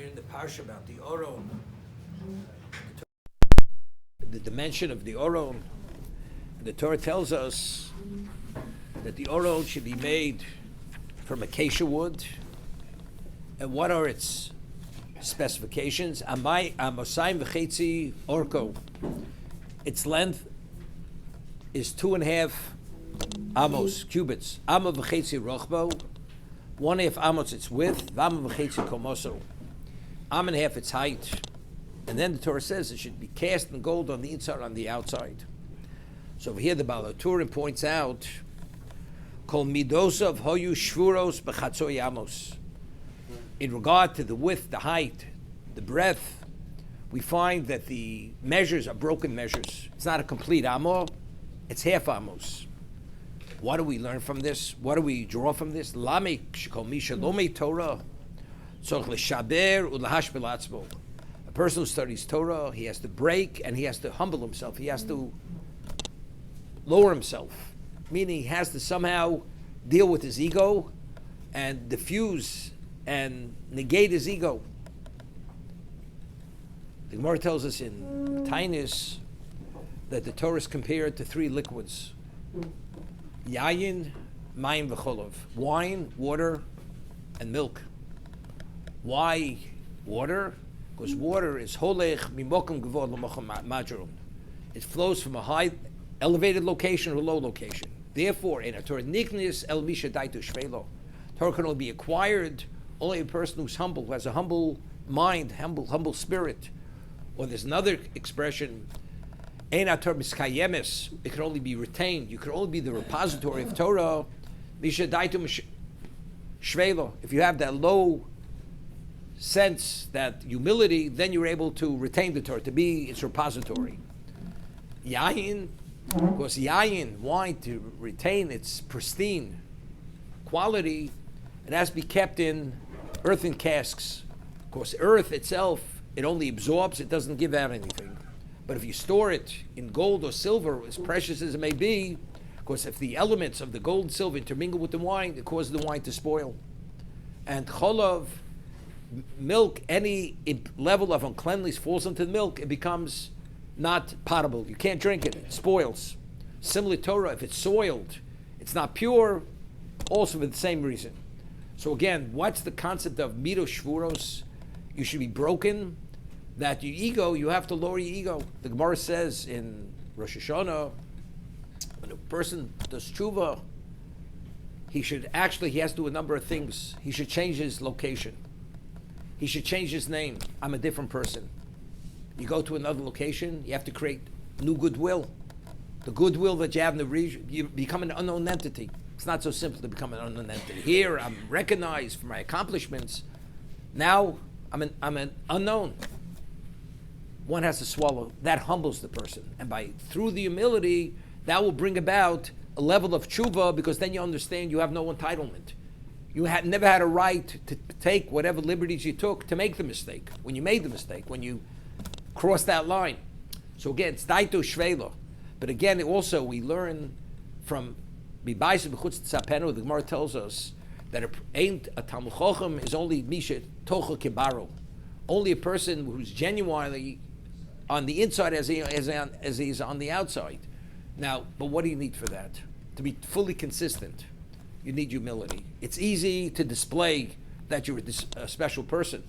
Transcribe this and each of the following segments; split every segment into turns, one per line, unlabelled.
in the parsha about the Oron, the dimension of the Oron. The Torah tells us that the Oron should be made from acacia wood. And what are its specifications? Amosayim v'chetzi orko. Its length is 2.5 amos, cubits. Amma v'chetzi rochbo. 1.5 amos its width. V'amma v'chetzi komoso. Am and a half its height. And then the Torah says it should be cast in gold on the inside, on the outside. So over here the Baal HaTurim points out, Kol midosav hoyu shvuros b'chatzoy amos. In regard to the width, the height, the breadth, we find that the measures are broken measures. It's not a complete amo, it's half amos. What do we learn from this? What do we draw from this? Lame shekol mi shalomei Torah tzorich l'shaber u'lahash b'latzmo. A person who studies Torah, he has to break and he has to humble himself. He has to lower himself, meaning he has to somehow deal with his ego and diffuse and negate his ego. The Gemara tells us in Tainus that the Torah is compared to 3 liquids: yayin, mayim, v'cholov. Wine, water, and milk. Why water? Because water is holech mimokum gevod l'mokum majerum. It flows from a high, elevated location or low location. Therefore, in a Torah, niknis el misha daitu shvelo. Torah can only be acquired only a person who's humble, who has a humble mind, humble spirit. Or there's another expression, ein Torah miskayemes. It can only be retained. You can only be the repository of Torah, misha daitu shvelo. If you have that low sense, that humility, then you're able to retain the Torah, to be its repository. Yayin, because yayin, wine, to retain its pristine quality, it has to be kept in earthen casks. Of course, earth itself, it only absorbs, it doesn't give out anything. But if you store it in gold or silver, as precious as it may be, of course, if the elements of the gold and silver intermingle with the wine, it causes the wine to spoil. And cholov, milk, any level of uncleanliness falls into the milk, it becomes not potable. You can't drink it. It spoils. Similar Torah, if it's soiled, it's not pure, also for the same reason. So again, what's the concept of midos shvuros? You should be broken. That your ego, you have to lower your ego. The Gemara says in Rosh Hashanah, when a person does tshuva, he has to do a number of things. He should change his location. He should change his name. I'm a different person. You go to another location, you have to create new goodwill. The goodwill that you have in the region, you become an unknown entity. It's not so simple to become an unknown entity. Here, I'm recognized for my accomplishments. Now, I'm an unknown. One has to swallow. That humbles the person. And through the humility, that will bring about a level of tshuva, because then you understand you have no entitlement. You never had a right to take whatever liberties you took to make the mistake. When you made the mistake, when you crossed that line. So again, it's daito shvelo. But again, also we learn from Bibayis b'chutz tzapenu. The Gemara tells us that a Talmud Chacham is only misha tocha kibaro, only a person who's genuinely on the inside as he is on the outside. Now, but what do you need for that? To be fully consistent, you need humility. It's easy to display that you're a special person.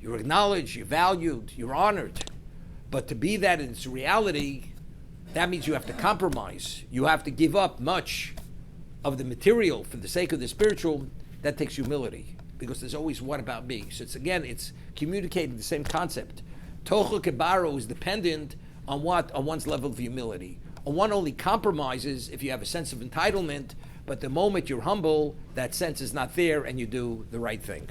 You're acknowledged, you're valued, you're honored. But to be that in its reality, that means you have to compromise. You have to give up much of the material for the sake of the spiritual. That takes humility, because there's always what about me. So it's communicating the same concept. Tocha kebaro is dependent on what? On one's level of humility. And one only compromises if you have a sense of entitlement, but the moment you're humble, that sense is not there and you do the right thing.